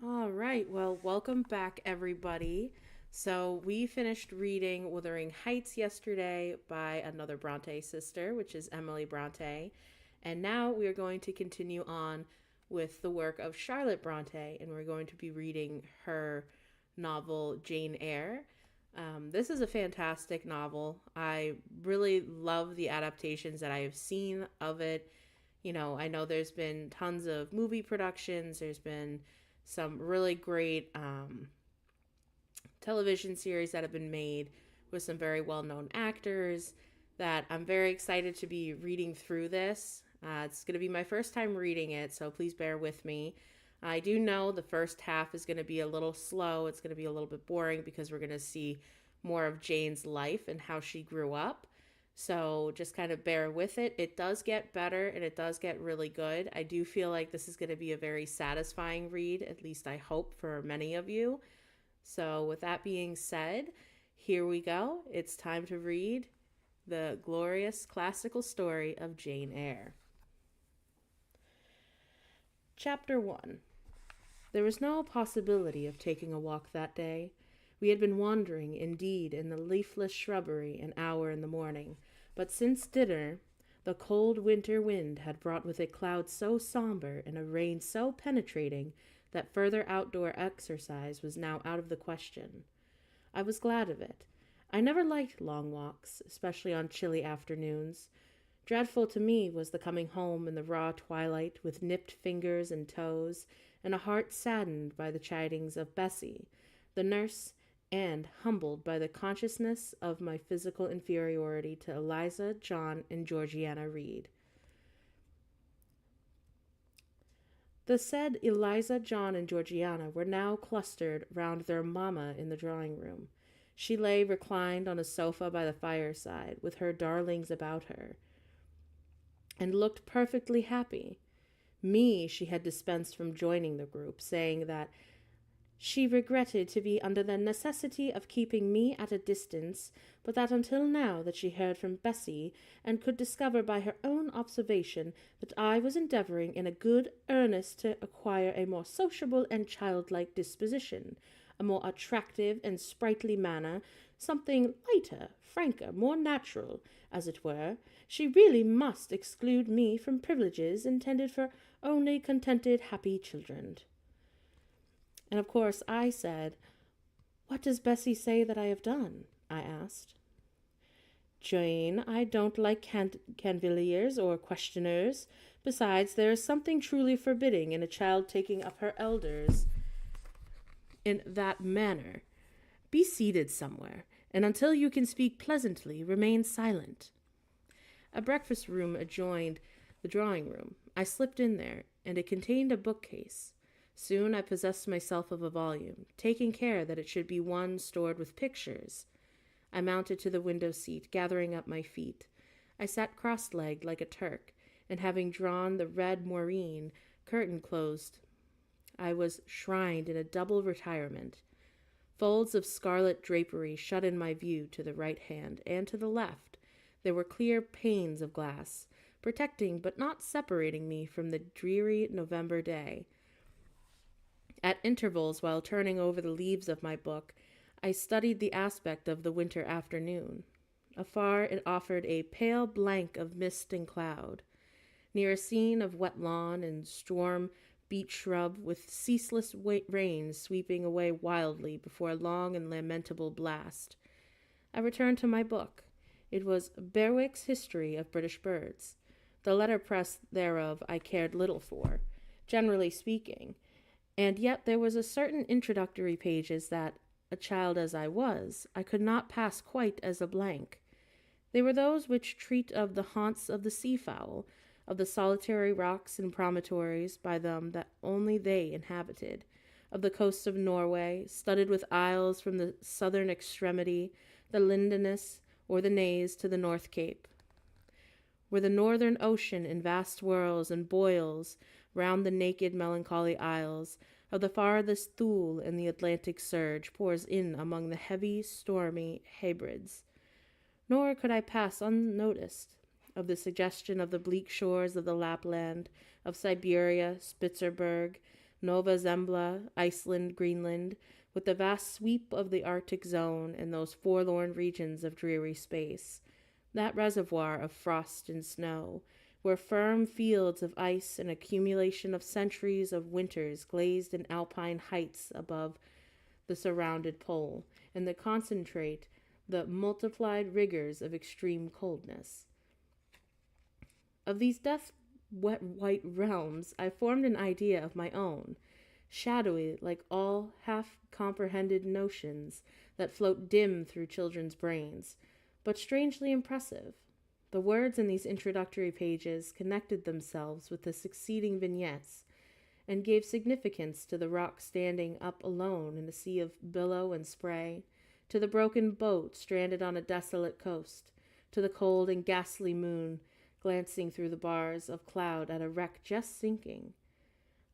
All right. Well, welcome back, everybody. So, we finished reading Wuthering Heights yesterday by another Bronte sister, which is Emily Bronte. And now we are going to continue on with the work of Charlotte Bronte, and we're going to be reading her novel, Jane Eyre. This is a fantastic novel. I really love the adaptations that I have seen of it. I know there's been tons of movie productions, there's been some really great television series that have been made with some very well known actors that I'm very excited to be reading through this. It's going to be my first time reading it, so please bear with me. I do know the first half is going to be a little slow. It's going to be a little bit boring because we're going to see more of Jane's life and how she grew up. So just kind of bear with it. It does get better and it does get really good. I do feel like this is going to be a very satisfying read, at least I hope for many of you. So, with that being said, here we go. It's time to read the glorious classical story of Jane Eyre. Chapter 1. There was no possibility of taking a walk that day. We had been wandering, indeed, in the leafless shrubbery an hour in the morning, but since dinner the cold winter wind had brought with it clouds so somber and a rain so penetrating that further outdoor exercise was now out of the question. I was glad of it. I never liked long walks, especially on chilly afternoons. Dreadful to me was the coming home in the raw twilight with nipped fingers and toes, and a heart saddened by the chidings of Bessie, the nurse, and humbled by the consciousness of my physical inferiority to Eliza, John, and Georgiana Reed. The said Eliza, John, and Georgiana were now clustered round their mamma in the drawing-room. She lay reclined on a sofa by the fireside, with her darlings about her, and looked perfectly happy. Me she had dispensed from joining the group, saying that she regretted to be under the necessity of keeping me at a distance, but that until now that she heard from Bessie, and could discover by her own observation that I was endeavouring in a good earnest to acquire a more sociable and childlike disposition, a more attractive and sprightly manner, something lighter, franker, more natural, as it were, she really must exclude me from privileges intended for only contented, happy children. And of course I said, "What does Bessie say that I have done?" I asked. "Jane, I don't like canvilliers or questioners. Besides, there is something truly forbidding in a child taking up her elders in that manner. Be seated somewhere, and until you can speak pleasantly, remain silent." A breakfast room adjoined the drawing room. I slipped in there, and it contained a bookcase. Soon I possessed myself of a volume, taking care that it should be one stored with pictures. I mounted to the window seat, gathering up my feet. I sat cross-legged like a Turk, and having drawn the red moreen curtain closed, I was shrined in a double retirement. Folds of scarlet drapery shut in my view to the right hand, and to the left there were clear panes of glass, protecting but not separating me from the dreary November day. At intervals, while turning over the leaves of my book, I studied the aspect of the winter afternoon. Afar it offered a pale blank of mist and cloud. Near a scene of wet lawn and storm-beat shrub, with ceaseless rain sweeping away wildly before a long and lamentable blast. I returned to my book. It was Berwick's History of British Birds. The letterpress thereof I cared little for, generally speaking, and yet there was a certain introductory pages that, a child as I was, I could not pass quite as a blank. They were those which treat of the haunts of the sea-fowl, of the solitary rocks and promontories by them that only they inhabited, of the coasts of Norway, studded with isles from the southern extremity, the Lindeness, or the Naze to the North Cape, where the northern ocean in vast swirls and boils round the naked melancholy isles, of the farthest Thule and the Atlantic surge pours in among the heavy, stormy Hebrides. Nor could I pass unnoticed of the suggestion of the bleak shores of the Lapland, of Siberia, Spitzberg, Nova Zembla, Iceland, Greenland, with the vast sweep of the Arctic zone and those forlorn regions of dreary space, that reservoir of frost and snow, where firm fields of ice and accumulation of centuries of winters glazed in alpine heights above the surrounded pole, and that concentrate the multiplied rigors of extreme coldness. Of these death-wet white realms, I formed an idea of my own, shadowy like all half-comprehended notions that float dim through children's brains, but strangely impressive. The words in these introductory pages connected themselves with the succeeding vignettes and gave significance to the rock standing up alone in a sea of billow and spray, to the broken boat stranded on a desolate coast, to the cold and ghastly moon glancing through the bars of cloud at a wreck just sinking.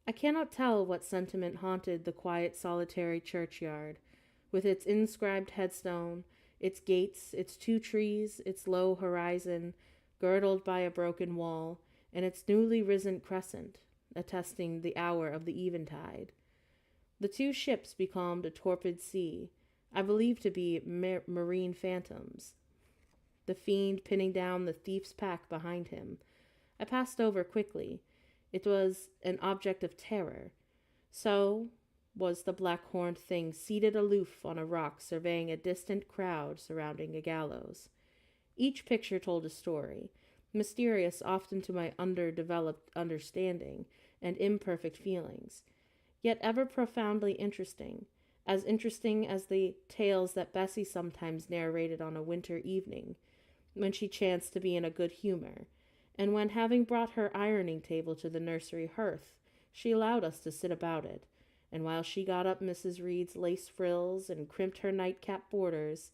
I cannot tell what sentiment haunted the quiet solitary churchyard, with its inscribed headstone, its gates, its 2 trees, its low horizon, girdled by a broken wall, and its newly risen crescent, attesting the hour of the eventide. The 2 ships becalmed a torpid sea, I believe to be marine phantoms, the fiend pinning down the thief's pack behind him. I passed over quickly. It was an object of terror. So was the black-horned thing seated aloof on a rock surveying a distant crowd surrounding a gallows. Each picture told a story, mysterious often to my underdeveloped understanding and imperfect feelings, yet ever profoundly interesting as the tales that Bessie sometimes narrated on a winter evening, when she chanced to be in a good humor, and when, having brought her ironing table to the nursery hearth, she allowed us to sit about it, and while she got up Mrs. Reed's lace frills and crimped her nightcap borders,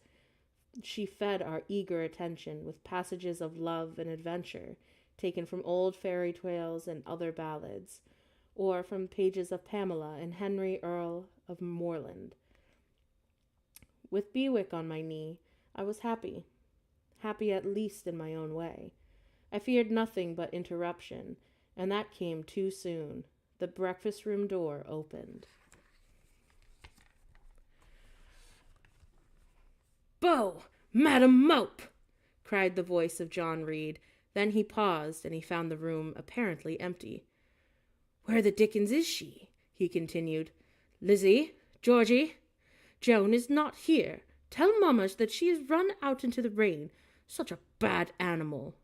she fed our eager attention with passages of love and adventure, taken from old fairy tales and other ballads, or from pages of Pamela and Henry Earl of Moreland. With Bewick on my knee, I was happy at least in my own way. I feared nothing but interruption, and that came too soon. The breakfast-room door opened. "Bo! Madam Mope!" cried the voice of John Reed. Then he paused, and he found the room apparently empty. "Where the dickens is she?" he continued. "Lizzie, Georgie, Joan is not here. Tell Mamma that she has run out into the rain. Such a bad animal."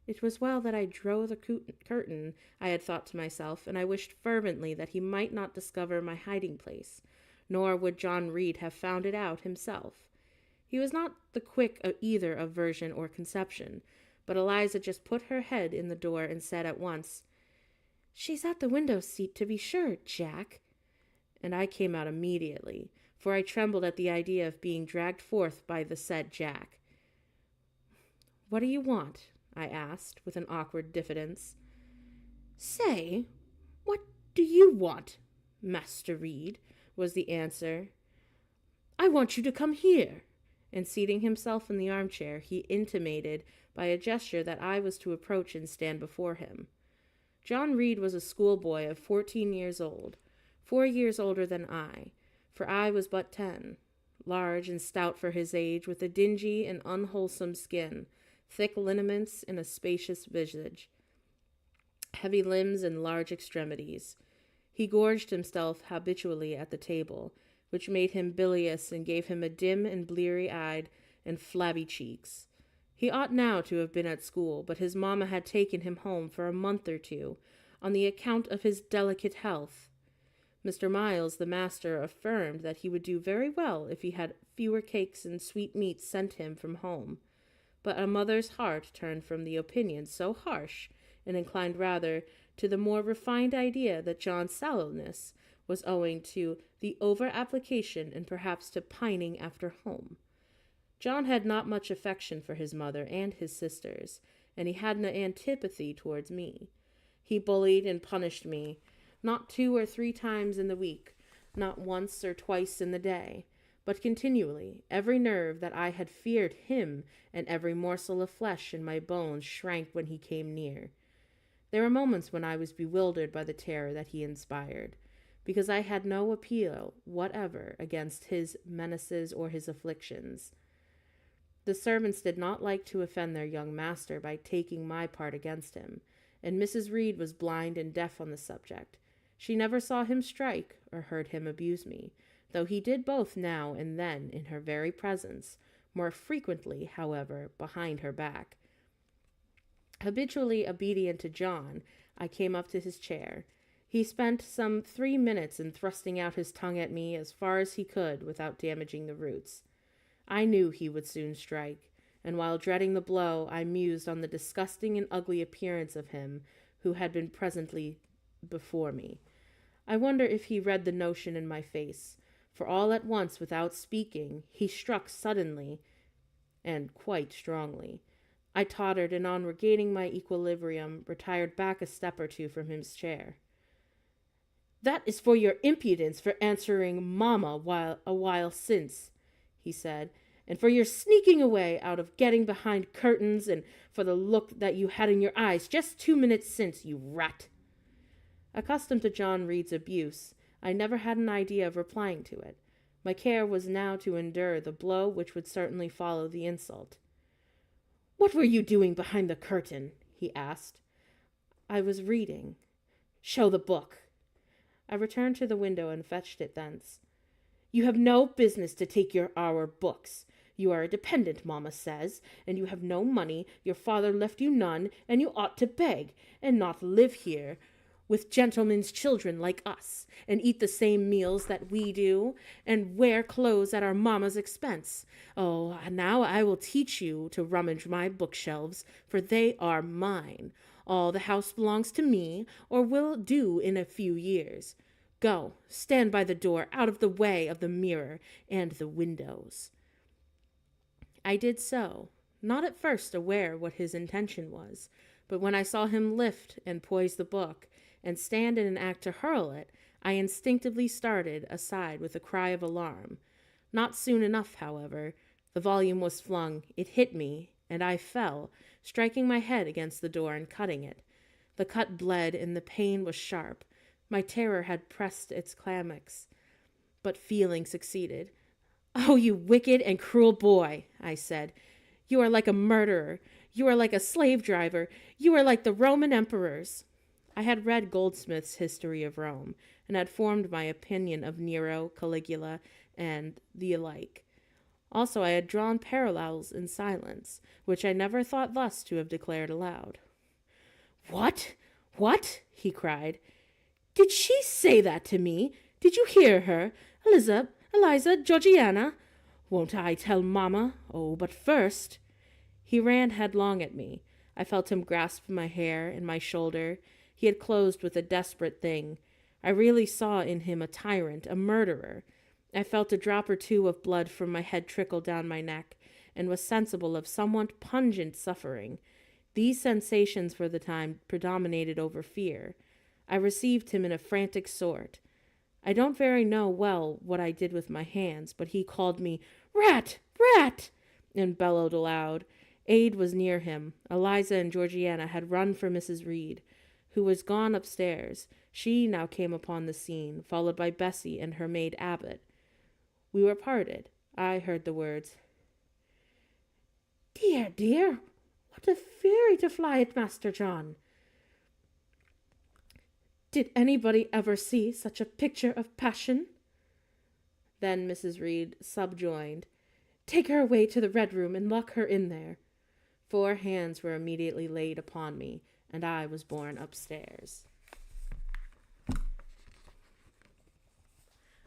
It was well that I drew the curtain, I had thought to myself, and I wished fervently that he might not discover my hiding place, nor would John Reed have found it out himself. He was not the quick of either of version or conception, but Eliza just put her head in the door and said at once, "She's at the window seat, to be sure, Jack." And I came out immediately, for I trembled at the idea of being dragged forth by the said Jack. "What do you want?" I asked, with an awkward diffidence. "Say, what do you want, Master Reed?" was the answer. "I want you to come here." And seating himself in the armchair, he intimated by a gesture that I was to approach and stand before him. John Reed was a schoolboy of 14 years old, 4 years older than I, for I was but 10, large and stout for his age, with a dingy and unwholesome skin, thick lineaments in a spacious visage, heavy limbs and large extremities. He gorged himself habitually at the table, which made him bilious and gave him a dim and bleary-eyed and flabby cheeks. He ought now to have been at school, but his mamma had taken him home for a month or 2, on the account of his delicate health. Mr. Miles, the master, affirmed that he would do very well if he had fewer cakes and sweetmeats sent him from home. But a mother's heart turned from the opinion so harsh, and inclined rather to the more refined idea that John's sallowness was owing to the over-application and perhaps to pining after home. John had not much affection for his mother and his sisters, and he had an antipathy towards me. He bullied and punished me, not 2 or 3 times in the week, not once or twice in the day, but continually. Every nerve that I had feared him, and every morsel of flesh in my bones shrank when he came near. There were moments when I was bewildered by the terror that he inspired, because I had no appeal whatever against his menaces or his afflictions. The servants did not like to offend their young master by taking my part against him, and Mrs. Reed was blind and deaf on the subject. She never saw him strike or heard him abuse me, though he did both now and then in her very presence, more frequently, however, behind her back. Habitually obedient to John, I came up to his chair. He spent some 3 minutes in thrusting out his tongue at me as far as he could without damaging the roots. I knew he would soon strike, and while dreading the blow, I mused on the disgusting and ugly appearance of him who had been presently before me. I wonder if he read the notion in my face, for all at once, without speaking, he struck suddenly and quite strongly. I tottered, and on regaining my equilibrium, retired back a step or two from his chair. "That is for your impudence for answering Mamma a while since," he said, "and for your sneaking away out of getting behind curtains, and for the look that you had in your eyes just 2 minutes since, you rat." Accustomed to John Reed's abuse, I never had an idea of replying to it. My care was now to endure the blow which would certainly follow the insult. "What were you doing behind the curtain?" he asked. "I was reading." "Show the book." I returned to the window and fetched it thence. "You have no business to take our books. You are a dependent, Mamma says, and you have no money, your father left you none, and you ought to beg, and not live here with gentlemen's children like us, and eat the same meals that we do, and wear clothes at our mamma's expense. Oh, now I will teach you to rummage my bookshelves, for they are mine. All the house belongs to me, or will do in a few years. Go, stand by the door, out of the way of the mirror and the windows." I did so, not at first aware what his intention was, but when I saw him lift and poise the book, and stand in an act to hurl it, I instinctively started aside with a cry of alarm. Not soon enough, however. The volume was flung, it hit me, and I fell, striking my head against the door and cutting it. The cut bled, and the pain was sharp. My terror had pressed its climax, but feeling succeeded. "Oh, you wicked and cruel boy," I said. "You are like a murderer. You are like a slave driver. You are like the Roman emperors." I had read Goldsmith's History of Rome, and had formed my opinion of Nero, Caligula, and the like. Also, I had drawn parallels in silence, which I never thought thus to have declared aloud. "What? What?" he cried. "Did she say that to me? Did you hear her? Eliza, Georgiana? Won't I tell Mamma? Oh, but first—" He ran headlong at me. I felt him grasp my hair and my shoulder. He had closed with a desperate thing. I really saw in him a tyrant, a murderer. I felt a drop or two of blood from my head trickle down my neck, and was sensible of somewhat pungent suffering. These sensations for the time predominated over fear. I received him in a frantic sort. I don't very well what I did with my hands, but he called me "Rat! Rat!" and bellowed aloud. Aid was near him. Eliza and Georgiana had run for Mrs. Reed, who was gone upstairs. She now came upon the scene, followed by Bessie and her maid Abbot. We were parted. I heard the words, "Dear, dear, what a fury to fly at Master John! Did anybody ever see such a picture of passion?" Then Mrs. Reed subjoined, "Take her away to the Red Room and lock her in there." 4 hands were immediately laid upon me, and I was borne upstairs.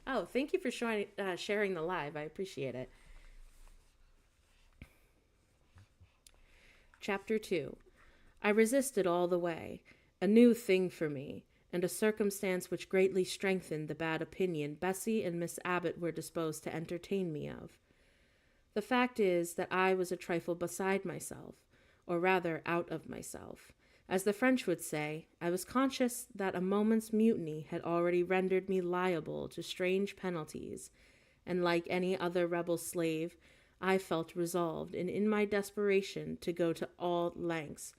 Oh, thank you for sharing the live. I appreciate it. Chapter 2. I resisted all the way, a new thing for me, and a circumstance which greatly strengthened the bad opinion Bessie and Miss Abbott were disposed to entertain me of. The fact is that I was a trifle beside myself, or rather out of myself. As the French would say, I was conscious that a moment's mutiny had already rendered me liable to strange penalties, and like any other rebel slave, I felt resolved, in my desperation, to go to all lengths.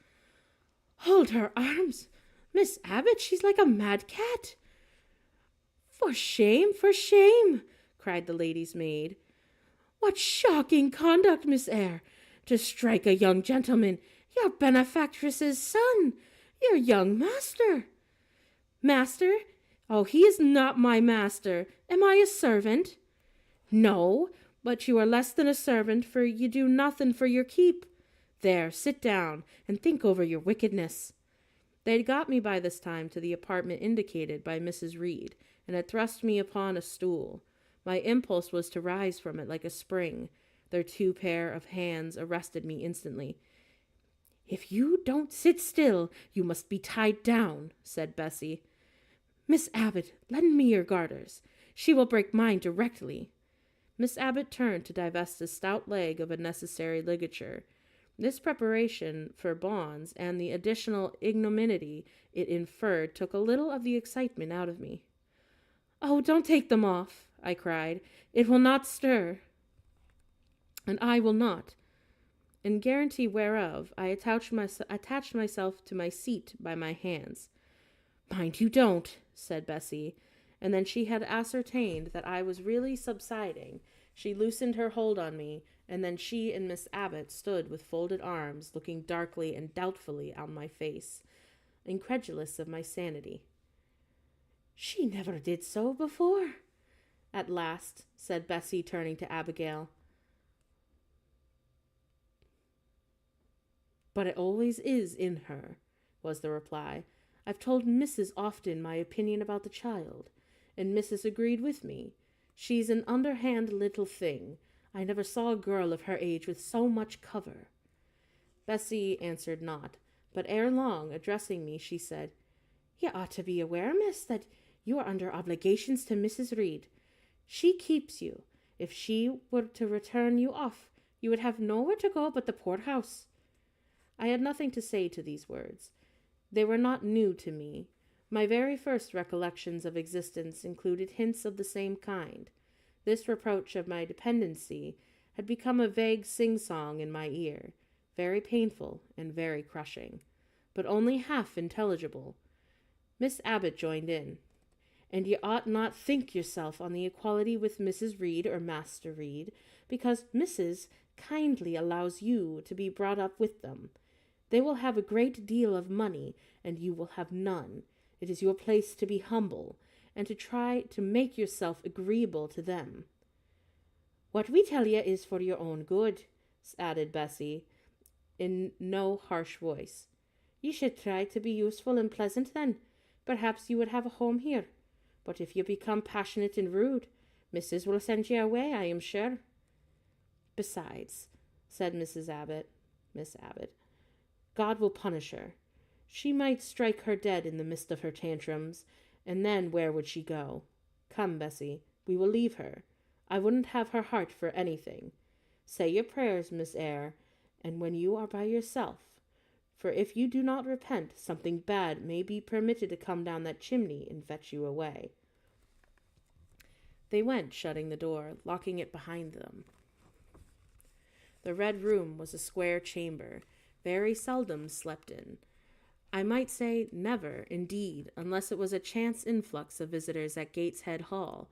"Hold her arms! Miss Abbott, she's like a mad cat." For shame, cried the lady's maid. "What shocking conduct, Miss Eyre, to strike a young gentleman, your benefactress's son, your young master." "Master? Oh, he is not my master. Am I a servant?" "No, but you are less than a servant, for you do nothing for your keep. There, sit down, and think over your wickedness." They had got me by this time to the apartment indicated by Mrs. Reed, and had thrust me upon a stool. My impulse was to rise from it like a spring. Their 2 pair of hands arrested me instantly. "If you don't sit still, you must be tied down," said Bessie. "Miss Abbott, lend me your garters. She will break mine directly." Miss Abbott turned to divest a stout leg of a necessary ligature. This preparation for bonds and the additional ignominy it inferred took a little of the excitement out of me. "Oh, don't take them off," I cried. "It will not stir." "And I will not." In guarantee whereof, I attached myself to my seat by my hands. "Mind you don't," said Bessie, and then she had ascertained that I was really subsiding. She loosened her hold on me, and then she and Miss Abbott stood with folded arms, looking darkly and doubtfully on my face, incredulous of my sanity. "She never did so before," at last said Bessie, turning to Abigail. "But it always is in her," was the reply. "I've told Mrs. often my opinion about the child, and Mrs. agreed with me. She's an underhand little thing. I never saw a girl of her age with so much cover." Bessie answered not, but ere long, addressing me, she said, "You ought to be aware, miss, that you are under obligations to Mrs. Reed. She keeps you. If she were to return you off, you would have nowhere to go but the poorhouse." I had nothing to say to these words. They were not new to me. My very first recollections of existence included hints of the same kind. This reproach of my dependency had become a vague sing-song in my ear, very painful and very crushing, but only half intelligible. Miss Abbott joined in. "And you ought not think yourself on the equality with Mrs. Reed or Master Reed, because Mrs. kindly allows you to be brought up with them. They will have a great deal of money, and you will have none. It is your place to be humble, and to try to make yourself agreeable to them." "What we tell you is for your own good," added Bessie, in no harsh voice. "You should try to be useful and pleasant then. Perhaps you would have a home here. But if you become passionate and rude, Mrs. will send you away, I am sure." "Besides," said Miss Abbott, "God will punish her. She might strike her dead in the midst of her tantrums, and then where would she go? Come, Bessie, we will leave her. I wouldn't have her heart for anything. Say your prayers, Miss Eyre, and when you are by yourself, for if you do not repent, something bad may be permitted to come down that chimney and fetch you away." They went, shutting the door, locking it behind them. The Red Room was a square chamber, very seldom slept in. I might say never, indeed, unless it was a chance influx of visitors at Gateshead Hall,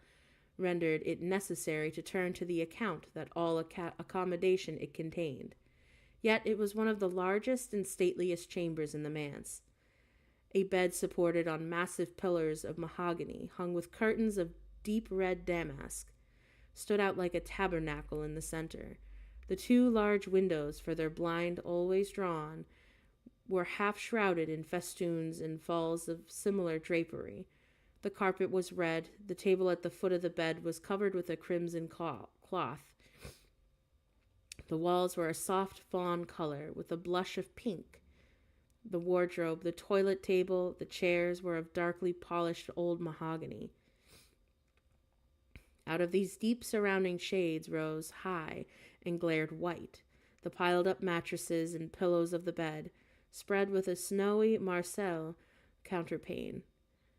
rendered it necessary to turn to the account that all accommodation it contained. Yet it was one of the largest and stateliest chambers in the manse. A bed supported on massive pillars of mahogany, hung with curtains of deep red damask, stood out like a tabernacle in the center. The 2 large windows, for their blind always drawn, were half shrouded in festoons and falls of similar drapery. The carpet was red. The table at the foot of the bed was covered with a crimson cloth. The walls were a soft fawn color, with a blush of pink. The wardrobe, the toilet table, the chairs were of darkly polished old mahogany. Out of these deep surrounding shades rose high and glared white the piled-up mattresses and pillows of the bed, spread with a snowy Marseille counterpane.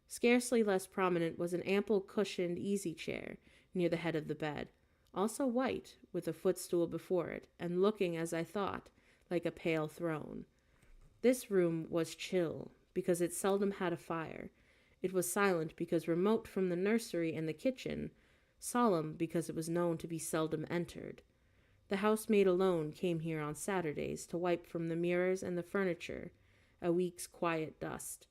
Scarcely less prominent was an ample cushioned easy-chair near the head of the bed, also white, with a footstool before it, and looking, as I thought, like a pale throne. This room was chill, because it seldom had a fire. It was silent because remote from the nursery and the kitchen, solemn because it was known to be seldom entered. The housemaid alone came here on Saturdays to wipe from the mirrors and the furniture a week's quiet dust,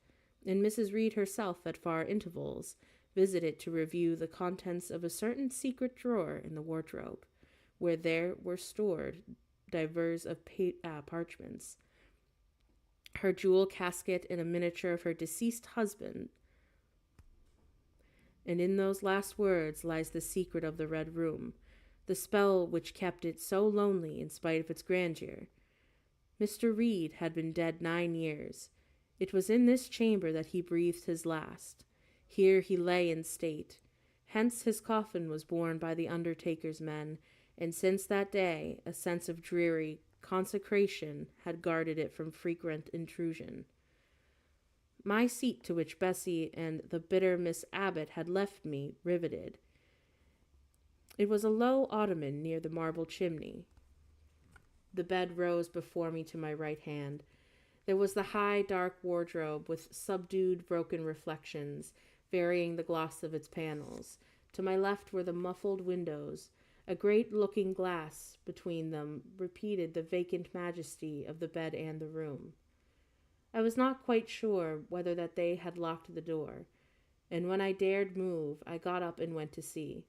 and Mrs. Reed herself, at far intervals, visited to review the contents of a certain secret drawer in the wardrobe, where there were stored divers of parchments, her jewel casket, and a miniature of her deceased husband. And in those last words lies the secret of the Red Room, the spell which kept it so lonely in spite of its grandeur. Mr. Reed had been dead 9 years. It was in this chamber that he breathed his last. Here he lay in state. Hence his coffin was borne by the undertaker's men, and since that day a sense of dreary consecration had guarded it from frequent intrusion. My seat, to which Bessie and the bitter Miss Abbott had left me, riveted. It was a low ottoman near the marble chimney. The bed rose before me to my right hand. There was the high, dark wardrobe with subdued, broken reflections, varying the gloss of its panels. To my left were the muffled windows. A great looking glass between them repeated the vacant majesty of the bed and the room. I was not quite sure whether that they had locked the door, and when I dared move, I got up and went to see.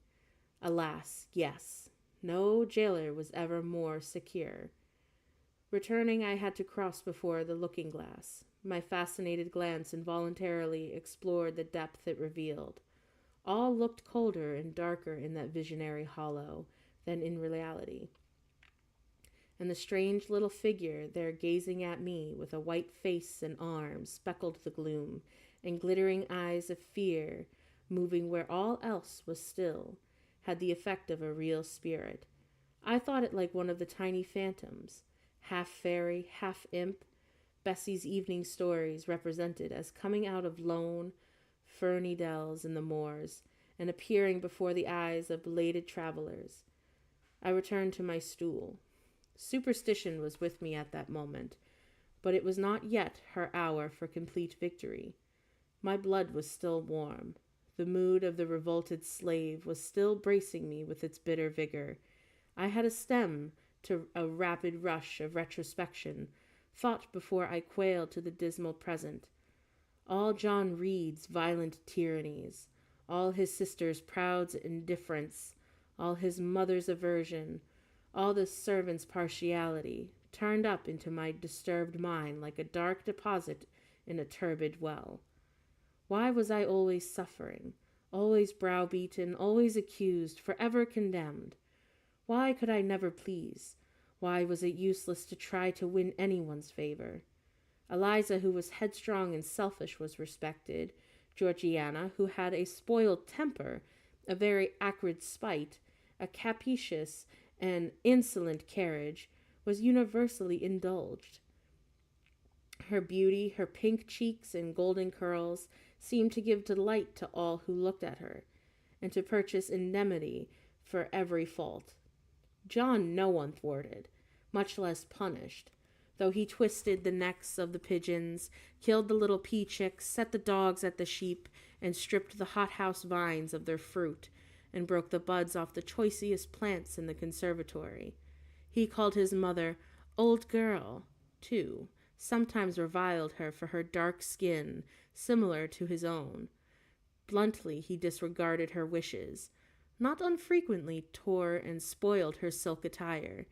Alas, yes, no jailer was ever more secure. Returning, I had to cross before the looking-glass. My fascinated glance involuntarily explored the depth it revealed. All looked colder and darker in that visionary hollow than in reality. And the strange little figure there gazing at me with a white face and arms speckled the gloom, and glittering eyes of fear, moving where all else was still, had the effect of a real spirit. I thought it like one of the tiny phantoms, half fairy, half imp, Bessie's evening stories represented as coming out of lone, ferny dells in the moors, and appearing before the eyes of belated travelers. I returned to my stool. Superstition was with me at that moment, but it was not yet her hour for complete victory. My blood was still warm. The mood of the revolted slave was still bracing me with its bitter vigor. I had a stem to a rapid rush of retrospection, thought before I quailed to the dismal present. All John Reed's violent tyrannies, all his sister's proud indifference, all his mother's aversion, all the servant's partiality, turned up into my disturbed mind like a dark deposit in a turbid well. Why was I always suffering, always browbeaten, always accused, forever condemned? Why could I never please? Why was it useless to try to win anyone's favor? Eliza, who was headstrong and selfish, was respected. Georgiana, who had a spoiled temper, a very acrid spite, a capricious and insolent carriage, was universally indulged. Her beauty, her pink cheeks and golden curls, seemed to give delight to all who looked at her, and to purchase indemnity for every fault. John no one thwarted, much less punished, though he twisted the necks of the pigeons, killed the little pea chicks, set the dogs at the sheep, and stripped the hothouse vines of their fruit, and broke the buds off the choicest plants in the conservatory. He called his mother old girl, too, sometimes reviled her for her dark skin, similar to his own. Bluntly he disregarded her wishes, not unfrequently tore and spoiled her silk attire,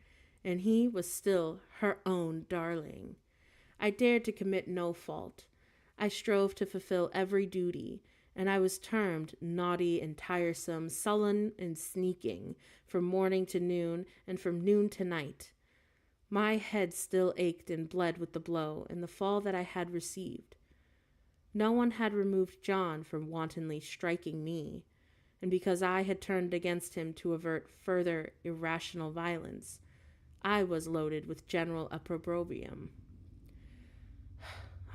and he was still her own darling. I dared to commit no fault. I strove to fulfill every duty, and I was termed naughty and tiresome, sullen and sneaking, from morning to noon, and from noon to night. My head still ached and bled with the blow and the fall that I had received. No one had removed John from wantonly striking me, and because I had turned against him to avert further irrational violence, I was loaded with general opprobrium.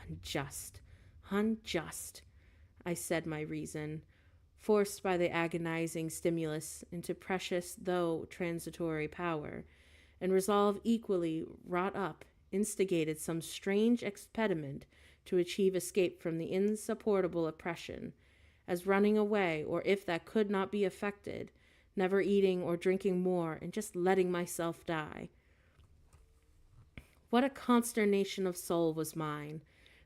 Unjust, unjust, I said my reason, forced by the agonizing stimulus into precious though transitory power, and resolve equally wrought up, instigated some strange expedient to achieve escape from the insupportable oppression, as running away, or if that could not be effected, never eating or drinking more and just letting myself die. What a consternation of soul was mine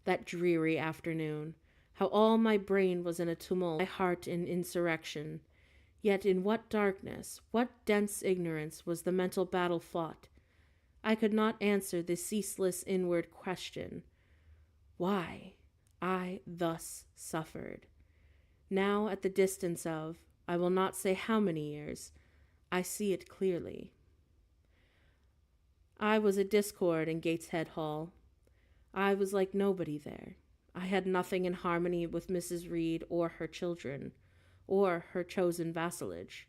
that dreary afternoon, how all my brain was in a tumult, my heart in insurrection. Yet in what darkness, what dense ignorance was the mental battle fought? I could not answer the ceaseless inward question, why I thus suffered. Now, at the distance of, I will not say how many years, I see it clearly. I was a discord in Gateshead Hall. I was like nobody there. I had nothing in harmony with Mrs. Reed or her children, or her chosen vassalage.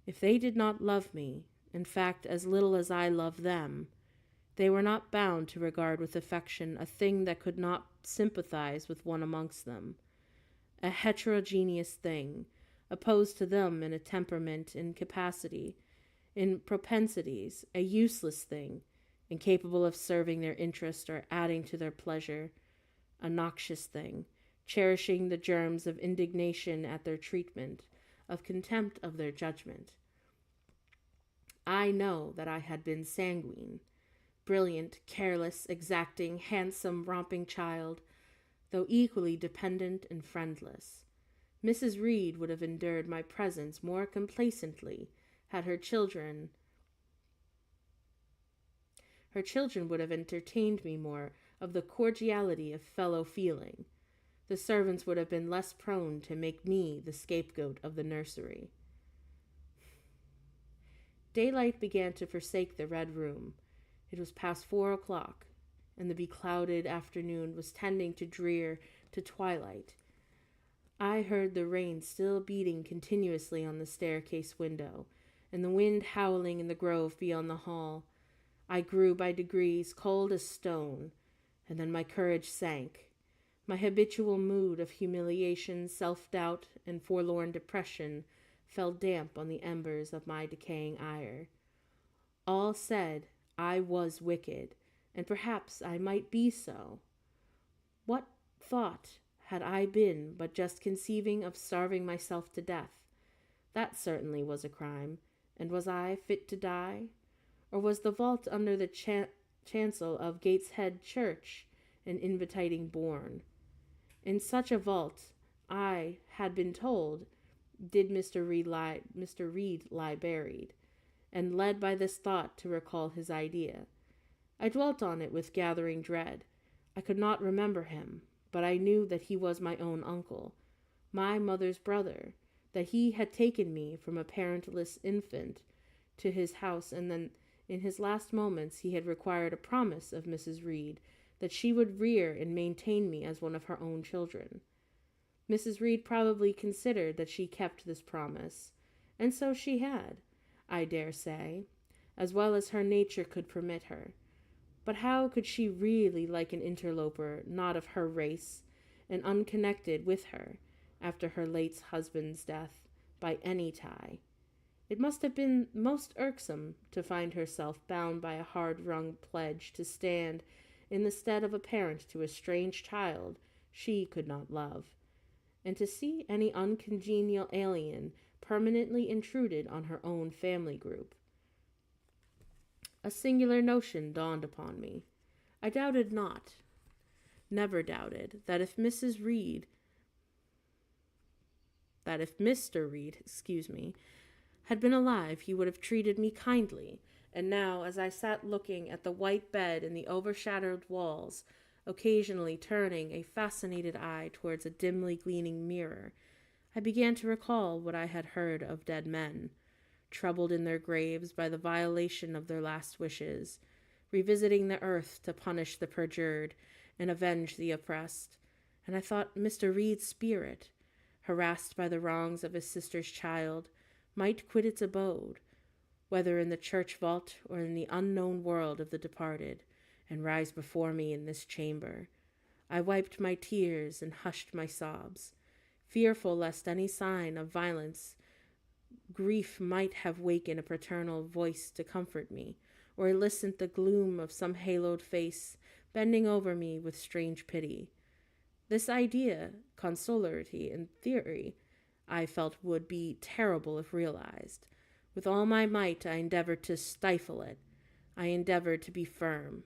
If they did not love me, in fact as little as I loved them, they were not bound to regard with affection a thing that could not sympathize with one amongst them, a heterogeneous thing, opposed to them in a temperament, in capacity, in propensities, a useless thing, incapable of serving their interest or adding to their pleasure, a noxious thing, cherishing the germs of indignation at their treatment, of contempt of their judgment. I know that I had been sanguine, brilliant, careless, exacting, handsome, romping child, though equally dependent and friendless. Mrs. Reed would have endured my presence more complacently had her children would have entertained me more of the cordiality of fellow feeling. The servants would have been less prone to make me the scapegoat of the nursery. Daylight began to forsake the Red Room. It was past 4 o'clock, and the beclouded afternoon was tending to drear to twilight. I heard the rain still beating continuously on the staircase window, and the wind howling in the grove beyond the hall. I grew by degrees cold as stone, and then my courage sank. My habitual mood of humiliation, self-doubt, and forlorn depression fell damp on the embers of my decaying ire. All said I was wicked, and perhaps I might be so. What thought had I been but just conceiving of starving myself to death? That certainly was a crime, and was I fit to die? Or was the vault under the chancel of Gateshead Church an inviting bourne? In such a vault, I had been told, did Mr. Reed lie buried, and led by this thought to recall his idea. I dwelt on it with gathering dread. I could not remember him, but I knew that he was my own uncle, my mother's brother, that he had taken me from a parentless infant to his house, and then in his last moments he had required a promise of Mrs. Reed that she would rear and maintain me as one of her own children. Mrs. Reed probably considered that she kept this promise, and so she had, I dare say, as well as her nature could permit her. But how could she really like an interloper not of her race, and unconnected with her, after her late husband's death, by any tie? It must have been most irksome to find herself bound by a hard-wrung pledge to stand in the stead of a parent to a strange child she could not love, and to see any uncongenial alien permanently intruded on her own family group. A singular notion dawned upon me. I doubted not, never doubted, that if Mr. Reed, had been alive, he would have treated me kindly. And now, as I sat looking at the white bed and the overshadowed walls, occasionally turning a fascinated eye towards a dimly gleaming mirror, I began to recall what I had heard of dead men, troubled in their graves by the violation of their last wishes, revisiting the earth to punish the perjured and avenge the oppressed. And I thought Mr. Reed's spirit, harassed by the wrongs of his sister's child, might quit its abode, whether in the church vault or in the unknown world of the departed, and rise before me in this chamber. I wiped my tears and hushed my sobs, fearful lest any sign of violence, grief might have wakened a paternal voice to comfort me, or elicit the gloom of some haloed face bending over me with strange pity. This idea, consolarity in theory, I felt would be terrible if realized. With all my might, I endeavored to stifle it. I endeavored to be firm.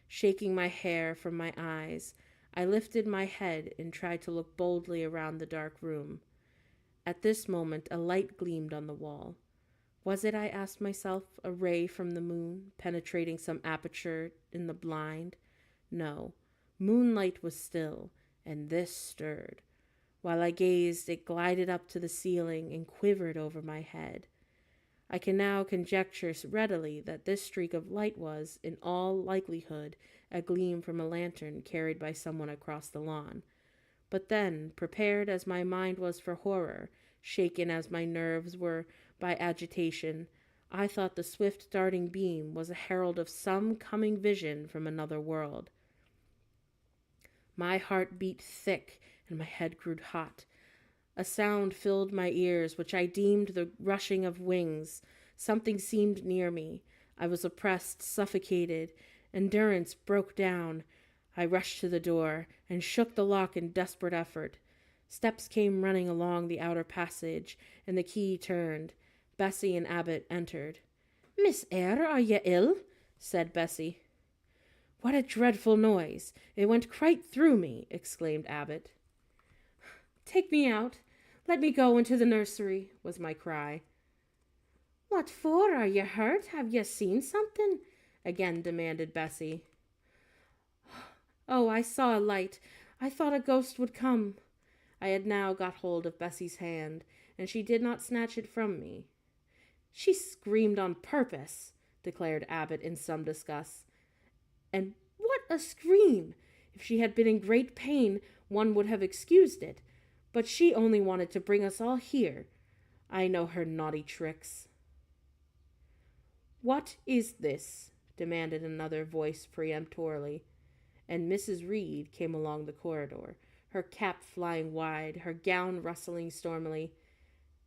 Shaking my hair from my eyes, I lifted my head and tried to look boldly around the dark room. At this moment, a light gleamed on the wall. Was it, I asked myself, a ray from the moon, penetrating some aperture in the blind? No. Moonlight was still, and this stirred. While I gazed, it glided up to the ceiling and quivered over my head. I can now conjecture readily that this streak of light was, in all likelihood, a gleam from a lantern carried by someone across the lawn. But then, prepared as my mind was for horror, shaken as my nerves were by agitation, I thought the swift darting beam was a herald of some coming vision from another world. My heart beat thick and my head grew hot. A sound filled my ears, which I deemed the rushing of wings. Something seemed near me. I was oppressed, suffocated. Endurance broke down. I rushed to the door and shook the lock in desperate effort. Steps came running along the outer passage, and the key turned. Bessie and Abbot entered. "Miss Eyre, are ye ill?" said Bessie. "What a dreadful noise! It went quite through me," exclaimed Abbot. "Take me out. Let me go into the nursery," was my cry. "What for? Are ye hurt? Have ye seen something?" again demanded Bessie. "Oh, I saw a light. I thought a ghost would come." I had now got hold of Bessie's hand, and she did not snatch it from me. "She screamed on purpose," declared Abbot in some disgust. "And what a scream! If she had been in great pain, one would have excused it. But she only wanted to bring us all here. I know her naughty tricks." "What is this?" demanded another voice peremptorily, and Mrs. Reed came along the corridor, her cap flying wide, her gown rustling stormily.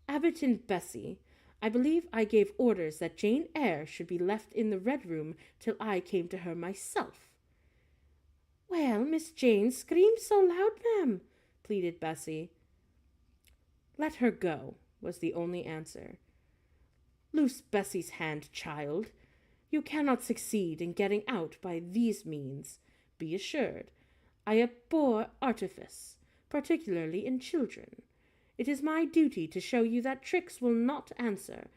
"Abbot and Bessie, I believe I gave orders that Jane Eyre should be left in the Red Room till I came to her myself." "Well, Miss Jane screamed so loud, ma'am," pleaded Bessie. "Let her go," was the only answer. "Loose Bessie's hand, child. You cannot succeed in getting out by these means. Be assured, I abhor artifice, particularly in children. It is my duty to show you that tricks will not answer.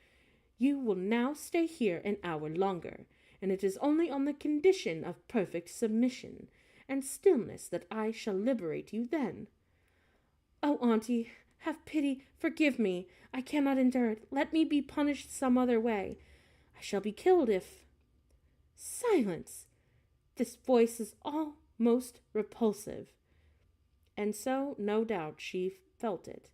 You will now stay here an hour longer, and it is only on the condition of perfect submission and stillness that I shall liberate you then." "Oh, auntie, have pity, forgive me. I cannot endure it. Let me be punished some other way. I shall be killed if—" "Silence! This voice is almost repulsive." And so, no doubt, she felt it.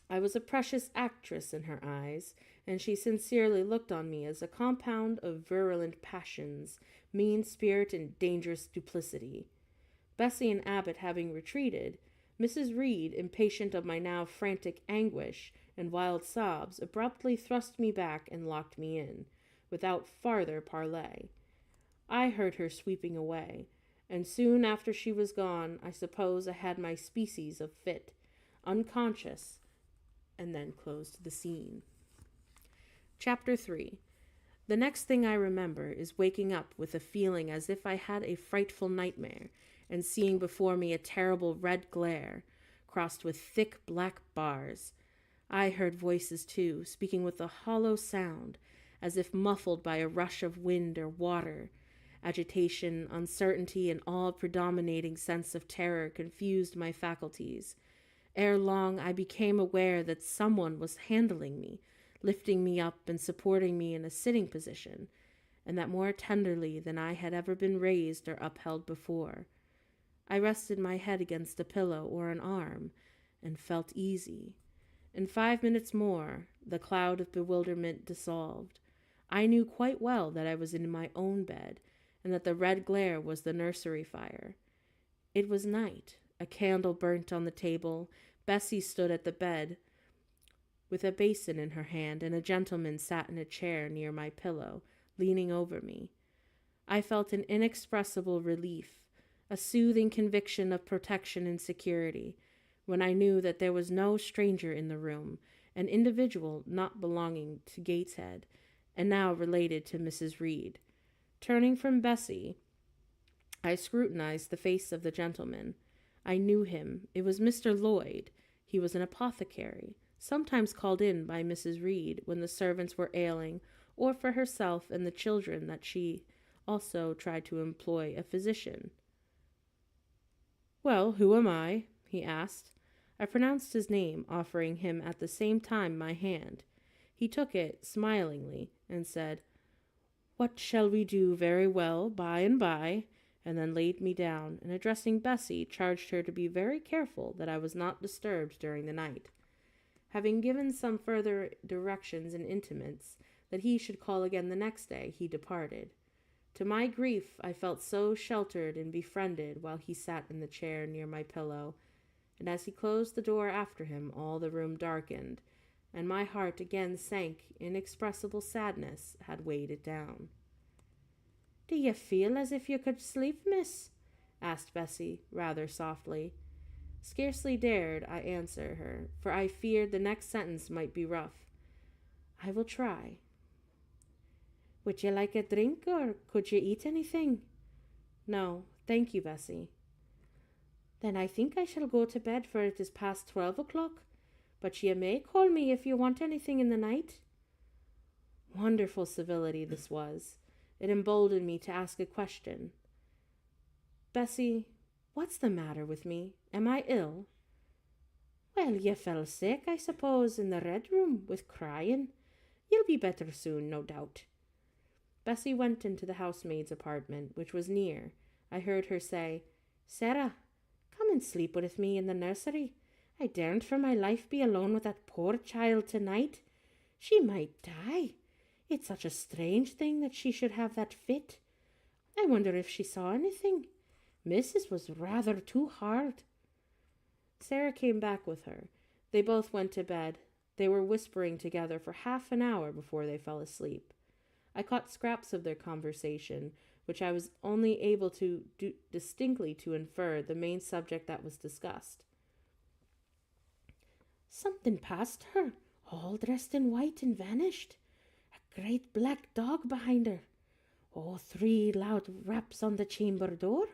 I was a precious actress in her eyes, and she sincerely looked on me as a compound of virulent passions, mean spirit, and dangerous duplicity. Bessie and Abbot having retreated, Mrs. Reed, impatient of my now frantic anguish and wild sobs, abruptly thrust me back and locked me in, without farther parley. I heard her sweeping away, and soon after she was gone, I suppose I had my species of fit, unconscious, and then closed the scene. Chapter 3. The next thing I remember is waking up with a feeling as if I had a frightful nightmare, and seeing before me a terrible red glare, crossed with thick black bars. I heard voices, too, speaking with a hollow sound, as if muffled by a rush of wind or water. Agitation, uncertainty, and all-predominating sense of terror confused my faculties. Ere long, I became aware that someone was handling me, lifting me up and supporting me in a sitting position, and that more tenderly than I had ever been raised or upheld before. I rested my head against a pillow or an arm, and felt easy. In 5 minutes more, the cloud of bewilderment dissolved. I knew quite well that I was in my own bed, and that the red glare was the nursery fire. It was night. A candle burnt on the table. Bessie stood at the bed with a basin in her hand, and a gentleman sat in a chair near my pillow, leaning over me. I felt an inexpressible relief, a soothing conviction of protection and security, when I knew that there was no stranger in the room, an individual not belonging to Gateshead, and now related to Mrs. Reed. Turning from Bessie, I scrutinized the face of the gentleman. I knew him. It was Mr. Lloyd. He was an apothecary, sometimes called in by Mrs. Reed when the servants were ailing, or for herself and the children that she also tried to employ a physician. "Well, who am I?" he asked. I pronounced his name, offering him at the same time my hand. He took it smilingly and said, "What shall we do very well by and by?" and then laid me down, and addressing Bessie, charged her to be very careful that I was not disturbed during the night. Having given some further directions and intimates that he should call again the next day, he departed. To my grief, I felt so sheltered and befriended while he sat in the chair near my pillow, and as he closed the door after him, all the room darkened, and my heart again sank. Inexpressible sadness had weighed it down. "Do you feel as if you could sleep, miss?" asked Bessie, rather softly. Scarcely dared I answer her, for I feared the next sentence might be rough. "I will try." "Would you like a drink, or could you eat anything?" "No, thank you, Bessie." "Then I think I shall go to bed, for it is past 12 o'clock. But you may call me if you want anything in the night." Wonderful civility this was. It emboldened me to ask a question. "Bessie, what's the matter with me? Am I ill?" "Well, you fell sick, I suppose, in the Red Room, with crying. You'll be better soon, no doubt." Bessie went into the housemaid's apartment, which was near. I heard her say, "Sarah, come and sleep with me in the nursery. I daren't for my life be alone with that poor child tonight. She might die. It's such a strange thing that she should have that fit. I wonder if she saw anything. Mrs. was rather too hard." Sarah came back with her. They both went to bed. They were whispering together for half an hour before they fell asleep. I caught scraps of their conversation, which I was only able to distinctly to infer the main subject that was discussed. "Something passed her, all dressed in white, and vanished. A great black dog behind her. Oh, 3 loud raps on the chamber door.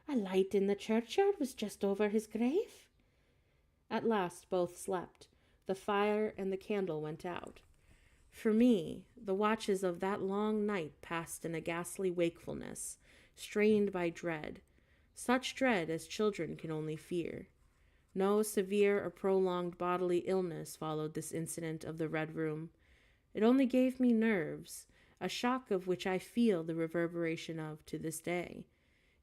A light in the churchyard was just over his grave." At last both slept. The fire and the candle went out. For me, the watches of that long night passed in a ghastly wakefulness, strained by dread, such dread as children can only fear. No severe or prolonged bodily illness followed this incident of the Red Room. It only gave me nerves, a shock of which I feel the reverberation of to this day.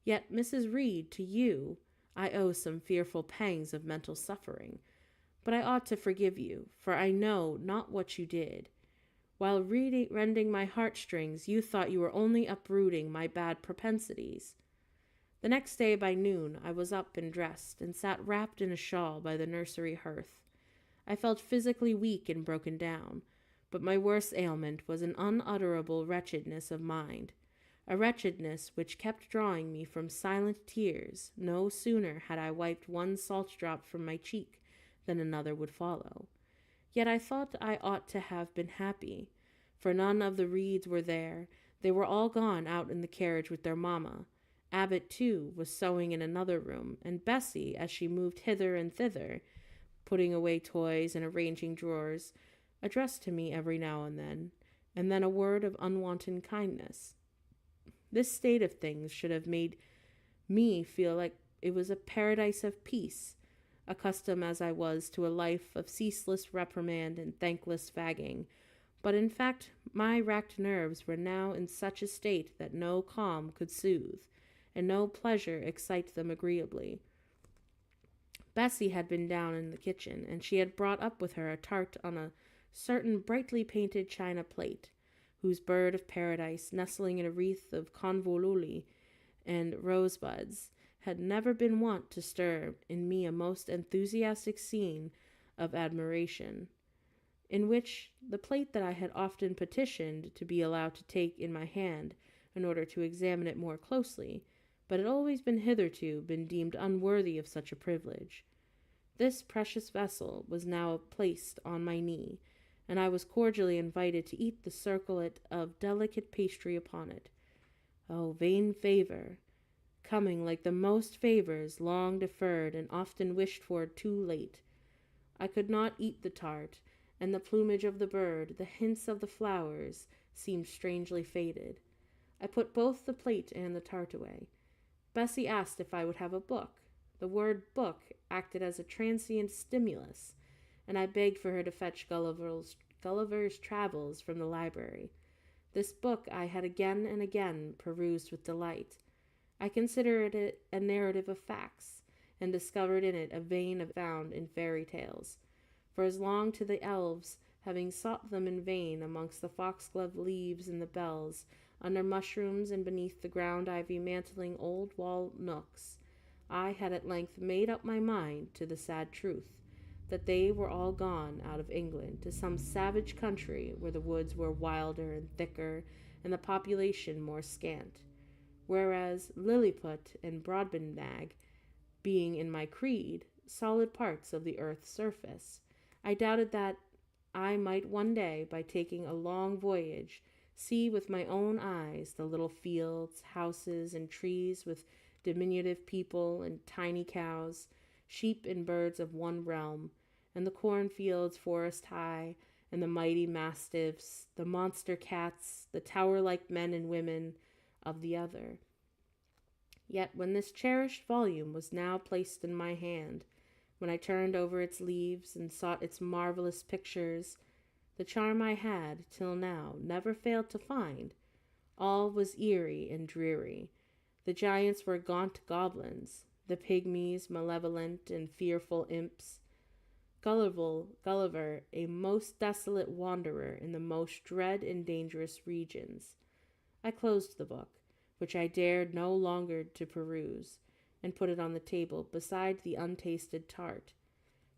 Yet, Mrs. Reed, to you, I owe some fearful pangs of mental suffering. But I ought to forgive you, for I know not what you did. While rending my heartstrings, you thought you were only uprooting my bad propensities. The next day by noon I was up and dressed, and sat wrapped in a shawl by the nursery hearth. I felt physically weak and broken down, but my worst ailment was an unutterable wretchedness of mind, a wretchedness which kept drawing me from silent tears. No sooner had I wiped one salt drop from my cheek than another would follow. Yet I thought I ought to have been happy, for none of the Reeds were there. They were all gone out in the carriage with their mamma. Abbott, too, was sewing in another room, and Bessie, as she moved hither and thither, putting away toys and arranging drawers, addressed to me every now and then a word of unwonted kindness. This state of things should have made me feel like it was a paradise of peace, accustomed as I was to a life of ceaseless reprimand and thankless fagging. But in fact, my racked nerves were now in such a state that no calm could soothe, and no pleasure excite them agreeably. Bessie had been down in the kitchen, and she had brought up with her a tart on a certain brightly painted china plate, whose bird of paradise, nestling in a wreath of convolvuli and rosebuds, had never been wont to stir in me a most enthusiastic scene of admiration, in which the plate that I had often petitioned to be allowed to take in my hand in order to examine it more closely, but had always hitherto been deemed unworthy of such a privilege. This precious vessel was now placed on my knee, and I was cordially invited to eat the circlet of delicate pastry upon it. Oh, vain favor! Coming like the most favors, long deferred and often wished for too late. I could not eat the tart, and the plumage of the bird, the hints of the flowers, seemed strangely faded. I put both the plate and the tart away. Bessie asked if I would have a book. The word book acted as a transient stimulus, and I begged for her to fetch Gulliver's Travels from the library. This book I had again and again perused with delight. I considered it a narrative of facts, and discovered in it a vein found in fairy tales. For as long to the elves, having sought them in vain amongst the foxglove leaves and the bells, under mushrooms and beneath the ground ivy mantling old wall nooks, I had at length made up my mind to the sad truth, that they were all gone out of England to some savage country where the woods were wilder and thicker, and the population more scant. Whereas Lilliput and Brobdingnag, being in my creed solid parts of the earth's surface, I doubted that I might one day, by taking a long voyage, see with my own eyes the little fields, houses, and trees with diminutive people and tiny cows, sheep and birds of one realm, and the cornfields forest high, and the mighty mastiffs, the monster cats, the tower-like men and women of the other. Yet when this cherished volume was now placed in my hand, when I turned over its leaves and sought its marvelous pictures, the charm I had, till now, never failed to find, all was eerie and dreary. The giants were gaunt goblins, the pygmies malevolent and fearful imps, Gulliver a most desolate wanderer in the most dread and dangerous regions. I closed the book, which I dared no longer to peruse, and put it on the table beside the untasted tart.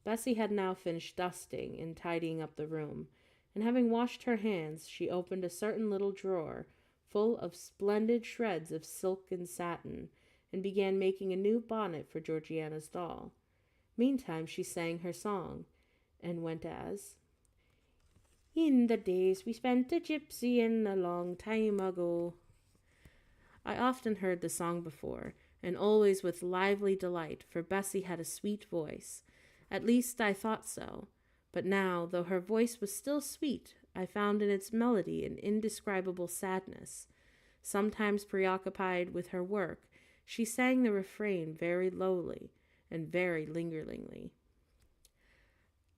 Bessie had now finished dusting and tidying up the room, and having washed her hands, she opened a certain little drawer full of splendid shreds of silk and satin, and began making a new bonnet for Georgiana's doll. Meantime she sang her song, and went as, "In the days we spent a gypsying a long time ago." I often heard the song before, and always with lively delight, for Bessie had a sweet voice. At least I thought so. But now, though her voice was still sweet, I found in its melody an indescribable sadness. Sometimes preoccupied with her work, she sang the refrain very lowly and very lingeringly.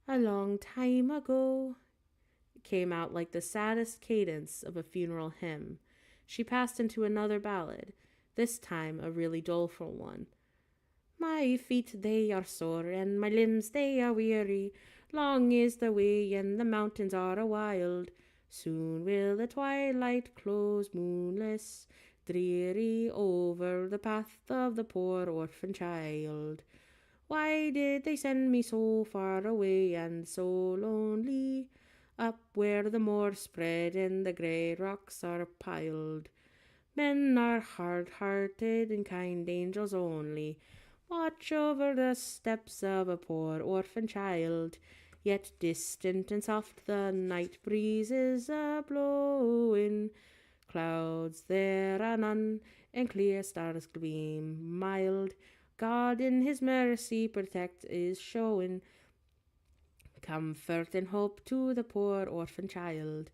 "A long time ago," it came out like the saddest cadence of a funeral hymn. She passed into another ballad, this time a really doleful one. "My feet they are sore, and my limbs they are weary. Long is the way, and the mountains are a wild. Soon will the twilight close moonless, dreary, over the path of the poor orphan child. Why did they send me so far away and so lonely, up where the moors spread and the grey rocks are piled? Men are hard-hearted and kind angels only watch over the steps of a poor orphan child. Yet distant and soft the night breezes a-blowing, clouds there are none, and clear stars gleam mild. God in his mercy protect is showing comfort and hope to the poor orphan child.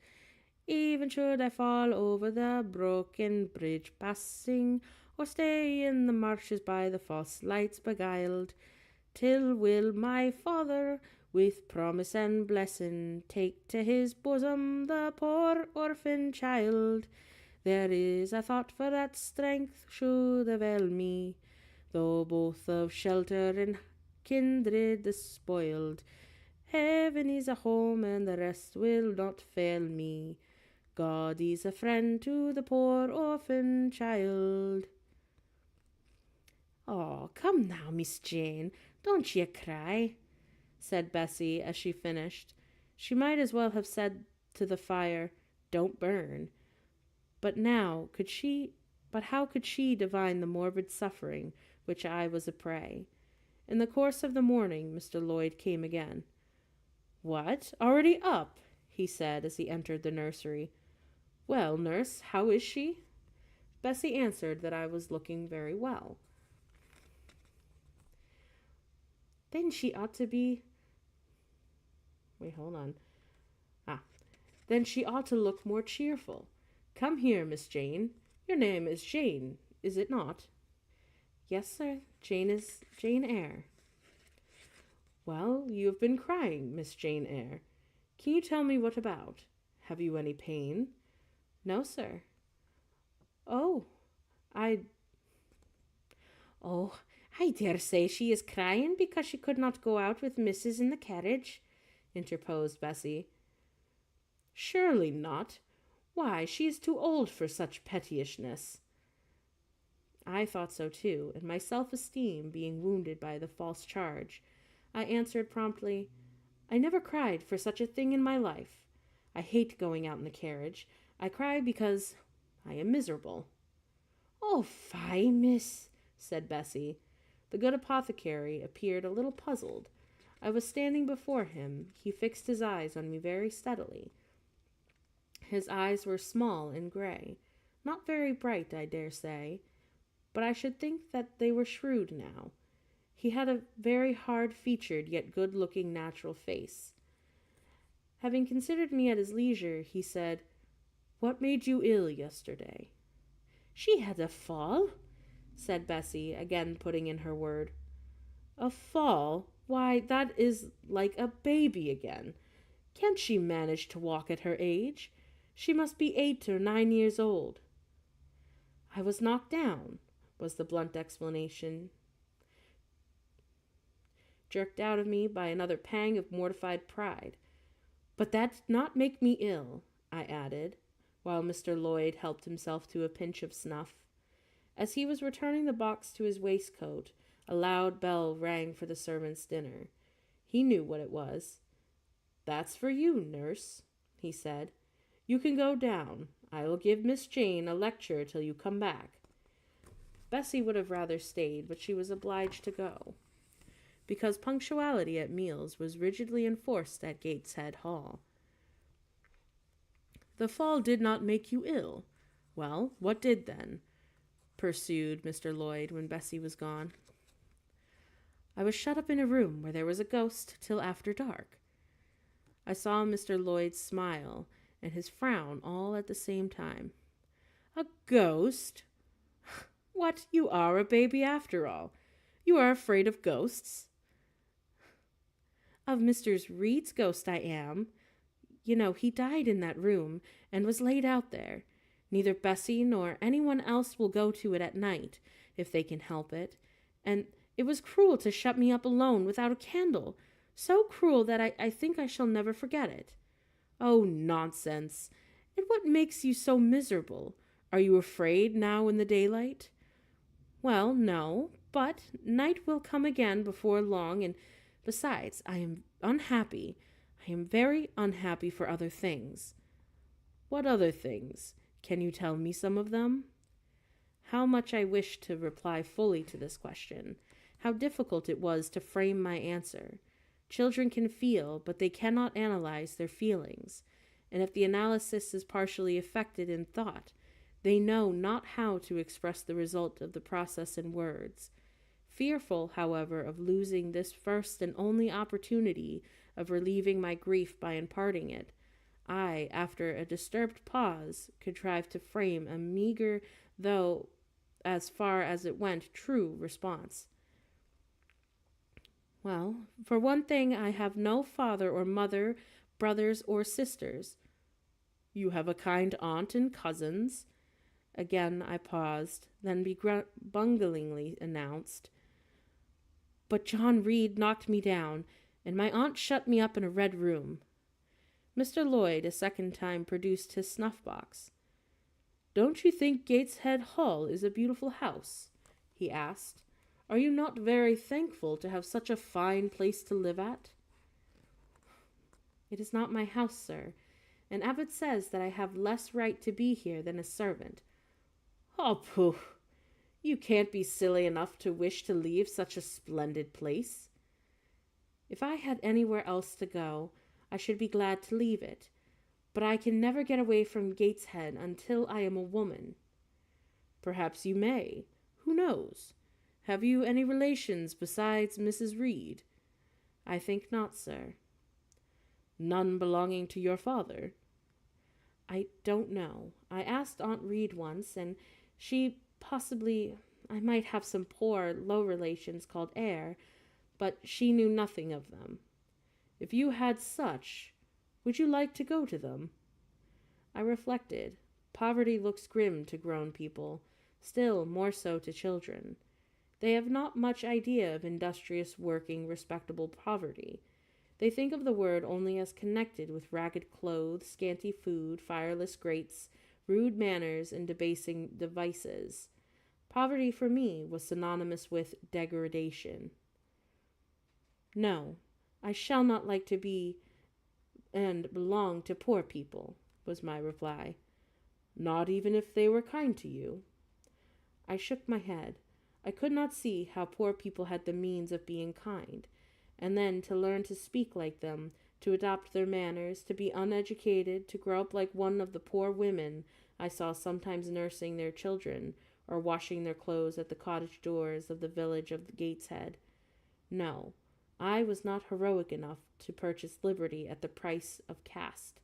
Even should I fall over the broken bridge passing, or stay in the marshes by the false lights beguiled, till will my Father, with promise and blessing, take to his bosom the poor orphan child. There is a thought for that strength should avail me, though both of shelter and kindred despoiled. Heaven is a home, and the rest will not fail me. God is a friend to the poor orphan child." "Oh, come now, Miss Jane, don't ye cry," said Bessie as she finished. She might as well have said to the fire, "Don't burn." But how could she divine the morbid suffering which I was a prey? In the course of the morning, Mr. Lloyd came again. "What, already up?" he said as he entered the nursery. "Well, nurse, how is she?" Bessie answered that I was looking very well. Then she ought to be... Wait, hold on. Then she ought to look more cheerful. Come here, Miss Jane. Your name is Jane, is it not? Yes, sir. Jane is Jane Eyre. Well, you have been crying, Miss Jane Eyre. Can you tell me what about? Have you any pain? No, sir. Oh, I dare say she is crying because she could not go out with Missus in the carriage, interposed Bessie. Surely not. Why, she is too old for such pettishness. I thought so too, and my self-esteem being wounded by the false charge, I answered promptly, I never cried for such a thing in my life. I hate going out in the carriage. I cry because I am miserable. Oh, fie, miss, said Bessie. The good apothecary appeared a little puzzled. I was standing before him. He fixed his eyes on me very steadily. His eyes were small and gray, not very bright, I dare say, but I should think that they were shrewd now. He had a very hard-featured yet good-looking natural face. Having considered me at his leisure, he said, What made you ill yesterday? She had a fall, said Bessie, again putting in her word. A fall? Why, that is like a baby again. Can't she manage to walk at her age? She must be 8 or 9 years old. I was knocked down, was the blunt explanation, jerked out of me by another pang of mortified pride. But that did not make me ill, I added, while Mr. Lloyd helped himself to a pinch of snuff. As he was returning the box to his waistcoat, a loud bell rang for the servants' dinner. He knew what it was. That's for you, nurse, he said. You can go down. I will give Miss Jane a lecture till you come back. Bessie would have rather stayed, but she was obliged to go, because punctuality at meals was rigidly enforced at Gateshead Hall. The fall did not make you ill. Well, what did then? Pursued Mr. Lloyd when Bessie was gone. I was shut up in a room where there was a ghost till after dark. I saw Mr. Lloyd smile and his frown all at the same time. A ghost? What, you are a baby after all. You are afraid of ghosts? Of Mr. Reed's ghost I am. You know, he died in that room and was laid out there. Neither Bessie nor anyone else will go to it at night, if they can help it. And it was cruel to shut me up alone without a candle, so cruel that I think I shall never forget it. Oh, nonsense! And what makes you so miserable? Are you afraid now in the daylight? Well, no, but night will come again before long, and besides, I am unhappy. I am very unhappy for other things. What other things? Can you tell me some of them? How much I wished to reply fully to this question. How difficult it was to frame my answer. Children can feel, but they cannot analyze their feelings, and if the analysis is partially effected in thought, they know not how to express the result of the process in words. Fearful, however, of losing this first and only opportunity of relieving my grief by imparting it, I, after a disturbed pause, contrived to frame a meagre, though, as far as it went, true response. Well, for one thing, I have no father or mother, brothers or sisters. You have a kind aunt and cousins. Again I paused, then bunglingly announced, But John Reed knocked me down, and my aunt shut me up in a red room. Mr. Lloyd a second time produced his snuff-box. Don't you think Gateshead Hall is a beautiful house? He asked. Are you not very thankful to have such a fine place to live at? It is not my house, sir. and Abbot says that I have less right to be here than a servant. Oh, pooh! You can't be silly enough to wish to leave such a splendid place. If I had anywhere else to go, I should be glad to leave it, but I can never get away from Gateshead until I am a woman. Perhaps you may. Who knows? Have you any relations besides Mrs. Reed? I think not, sir. None belonging to your father? I don't know. I asked Aunt Reed once, and she I might have some poor, low relations called Eyre, but she knew nothing of them. If you had such, would you like to go to them? I reflected. Poverty looks grim to grown people, still more so to children. They have not much idea of industrious, working, respectable poverty. They think of the word only as connected with ragged clothes, scanty food, fireless grates, rude manners, and debasing devices. Poverty for me was synonymous with degradation. No, I shall not like to be and belong to poor people, was my reply. Not even if they were kind to you? I shook my head. I could not see how poor people had the means of being kind, and then to learn to speak like them, to adopt their manners, to be uneducated, to grow up like one of the poor women I saw sometimes nursing their children or washing their clothes at the cottage doors of the village of Gateshead. No, I was not heroic enough to purchase liberty at the price of caste.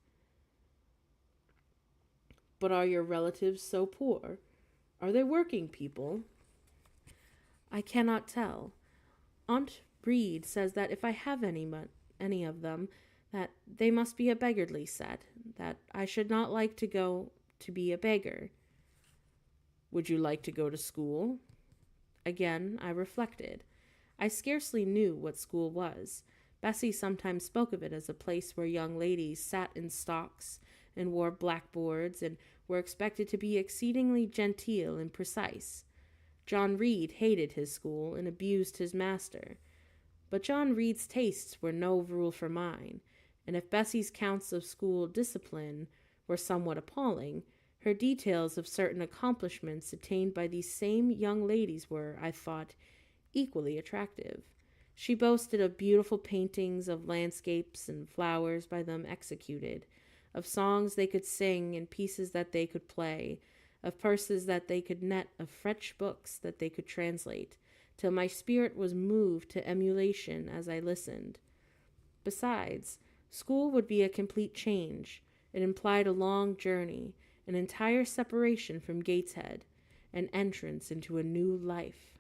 But are your relatives so poor? Are they working people? I cannot tell. Aunt Reed says that if I have any of them, that they must be a beggarly set, that I should not like to go to be a beggar. Would you like to go to school? Again, I reflected. I scarcely knew what school was. Bessie sometimes spoke of it as a place where young ladies sat in stocks and wore blackboards and were expected to be exceedingly genteel and precise. John Reed hated his school and abused his master. But John Reed's tastes were no rule for mine, and if Bessie's counts of school discipline were somewhat appalling, her details of certain accomplishments attained by these same young ladies were, I thought, equally attractive. She boasted of beautiful paintings of landscapes and flowers by them executed, of songs they could sing and pieces that they could play, of purses that they could net, of French books that they could translate, till my spirit was moved to emulation as I listened. Besides, school would be a complete change. It implied a long journey, an entire separation from Gateshead, an entrance into a new life.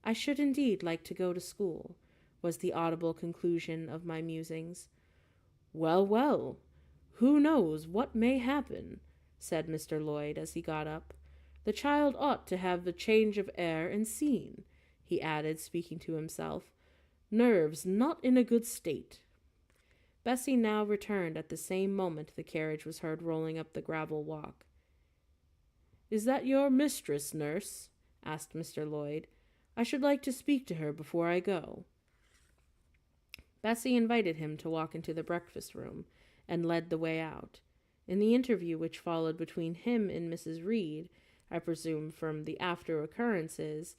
I should indeed like to go to school, was the audible conclusion of my musings. Well, well, who knows what may happen, said Mr. Lloyd as he got up. The child ought to have the change of air and scene, he added, speaking to himself. Nerves not in a good state. Bessie now returned at the same moment the carriage was heard rolling up the gravel walk. Is that your mistress, nurse? Asked Mr. Lloyd. I should like to speak to her before I go. Bessie invited him to walk into the breakfast room, and led the way out. In the interview which followed between him and Mrs. Reed, I presume from the after occurrences,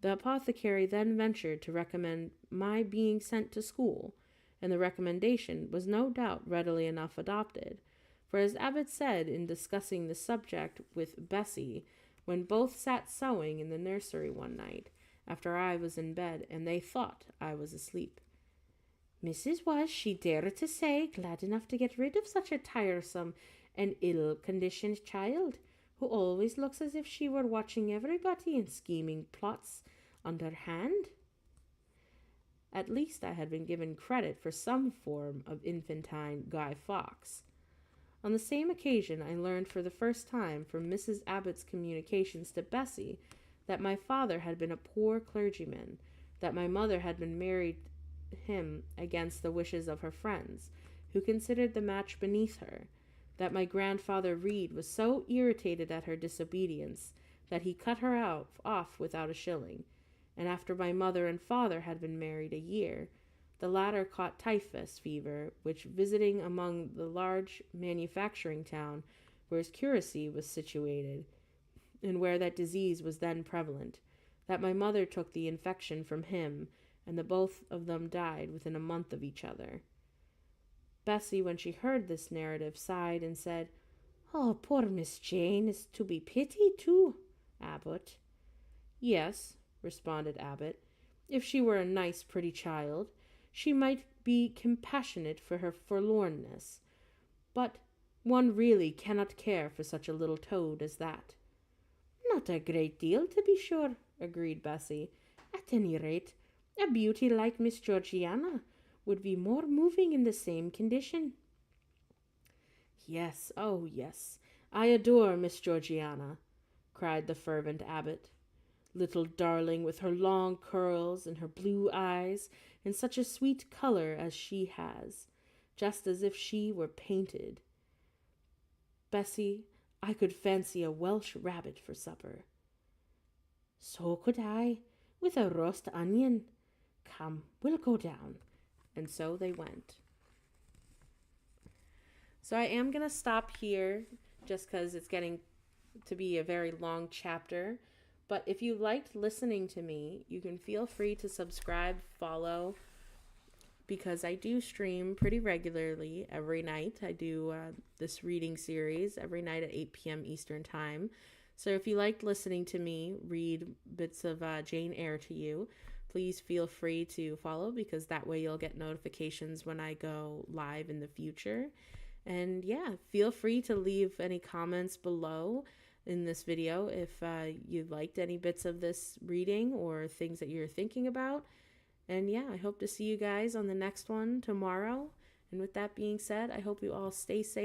the apothecary then ventured to recommend my being sent to school, and the recommendation was no doubt readily enough adopted, for as Abbot said in discussing the subject with Bessie, when both sat sewing in the nursery one night, after I was in bed, and they thought I was asleep. Mrs. was, she dared to say, glad enough to get rid of such a tiresome and ill-conditioned child, who always looks as if she were watching everybody and scheming plots underhand. At least I had been given credit for some form of infantine Guy Fawkes. On the same occasion I learned for the first time from Mrs. Abbott's communications to Bessie that my father had been a poor clergyman, that my mother had been married him against the wishes of her friends, who considered the match beneath her, that my grandfather Reed was so irritated at her disobedience that he cut her off without a shilling, and after my mother and father had been married a year, The latter caught typhus fever, which, visiting among the large manufacturing town where his curacy was situated, and where that disease was then prevalent, that my mother took the infection from him, and that both of them died within a month of each other. Bessie, when she heard this narrative, sighed and said, "Oh, poor Miss Jane is to be pitied too, Abbot." "Yes," responded Abbot, "if she were a nice, pretty child, she might be compassionate for her forlornness, but one really cannot care for such a little toad as that." "Not a great deal, to be sure," agreed Bessie. "At any rate, a beauty like Miss Georgiana would be more moving in the same condition." "Yes, oh yes, I adore Miss Georgiana," cried the fervent Abbot. "Little darling, with her long curls and her blue eyes, and such a sweet color as she has, just as if she were painted. Bessie, I could fancy a Welsh rabbit for supper." "So could I, with a roast onion. Come, we'll go down." And so they went. So I am going to stop here just because it's getting to be a very long chapter. But if you liked listening to me, you can feel free to subscribe, follow, because I do stream pretty regularly every night. I do this reading series every night at 8 p.m. Eastern Time. So if you liked listening to me read bits of Jane Eyre to you, please feel free to follow, because that way you'll get notifications when I go live in the future. And yeah, feel free to leave any comments below in this video if you liked any bits of this reading or things that you're thinking about. And yeah, I hope to see you guys on the next one tomorrow. And with that being said, I hope you all stay safe.